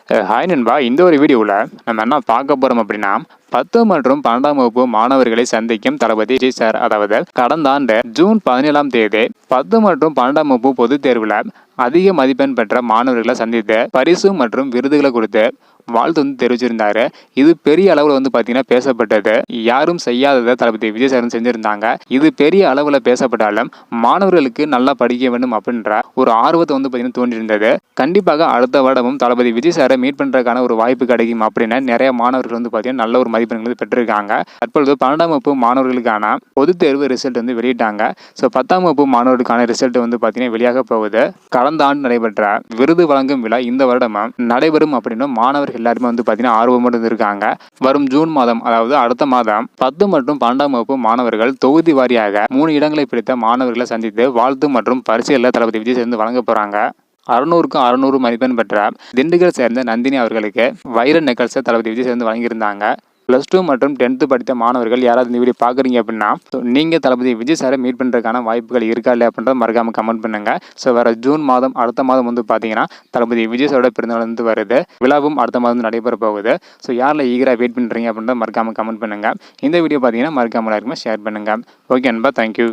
Hi நண்பா, இந்த ஒரு வீடியோவில் நம்ம என்ன பார்க்க போகிறோம் அப்படின்னா 10 மற்றும் 12ஆம் வகுப்பு மாணவர்களை சந்திக்கும் தளபதி விஜய் சார். அதாவது கடந்த ஆண்டு ஜூன் 17ஆம் தேதி 10 மற்றும் 12ஆம் வகுப்பு பொதுத் தேர்வில் அதிக மதிப்பெண் பெற்ற மாணவர்களை சந்தித்து பரிசு மற்றும் விருதுகளை கொடுத்து வாழ்த்து தெரிவிச்சிருந்தாரு. இது பெரிய அளவில் பார்த்தீங்கன்னா பேசப்பட்டது. யாரும் செய்யாததை தளபதி விஜய் சாரும் செஞ்சிருந்தாங்க. இது பெரிய அளவில் பேசப்பட்டாலும் மாணவர்களுக்கு நல்லா படிக்க வேண்டும் அப்படின்ற ஒரு ஆர்வத்தை பார்த்தீங்கன்னா தோன்றியிருந்தது. கண்டிப்பாக அடுத்த வருடமும் தளபதி விஜய் சாரை மீட் பண்ணுறதுக்கான ஒரு வாய்ப்பு கிடைக்கும் அப்படின்னு நிறைய மாணவர்கள் பார்த்தீங்கன்னா நல்ல ஒரு மதிப்பெண்கள் பெற்றிருக்காங்க. தற்பொழுது 12ஆம் வகுப்பு மாணவர்களுக்கான பொதுத் தேர்வு ரிசல்ட் வெளியிட்டாங்க. ஸோ 10ஆம் வகுப்பு மாணவர்களுக்கான ரிசல்ட் பார்த்தீங்கன்னா வெளியாக போகுது. கடந்த ஆண்டு நடைபெற்ற விருது வழங்கும் விழா இந்த வருடமும் நடைபெறும் அப்படின்னு மாணவர்கள் எல்லாருமே பார்த்தீங்கன்னா ஆர்வமுடன் இருக்காங்க. வரும் ஜூன் மாதம், அதாவது அடுத்த மாதம் 10 மற்றும் 12ஆம் வகுப்பு மாணவர்கள் தொகுதி வாரியாக 3 இடங்களை பிடித்த மாணவர்களை சந்தித்து வாழ்த்து மற்றும் பரிசுகளை தளபதி விஜய் சேர்ந்து வழங்க போறாங்க. 600க்கு 600 மதிப்பெண் பெற்ற திண்டுக்கல் சேர்ந்த நந்தினி அவர்களுக்கு வைர நெக்கல்ஸை தளபதி விஜய் சேர்ந்து வழங்கியிருந்தாங்க. +2 மற்றும் 10th படித்த மாணவர்கள் யாராவது இந்த வீடியோ பார்க்குறீங்க அப்படின்னா நீங்கள் தளபதி விஜய் சாரை மீட் பண்ணுறதுக்கான வாய்ப்புகள் இருக்கா இல்லை அப்படின்றத மறக்காமல் கமெண்ட் பண்ணுங்க. ஸோ வர ஜூன் மாதம், அடுத்த மாதம் பார்த்தீங்கன்னா தளபதி விஜய் சாரோட பிறந்தநாள் வருது. விழாவும் அடுத்த மாதம் நடைபெற போகுது. ஸோ யாரில் ஈகராக வெயிட் பண்ணுறீங்க அப்படின்றத மறக்காமல் கமெண்ட் பண்ணுங்க. இந்த வீடியோ பார்த்தீங்கன்னா மறக்காமல் எல்லாருக்குமே ஷேர் பண்ணுங்க. ஓகே நண்பா, தேங்க்யூ.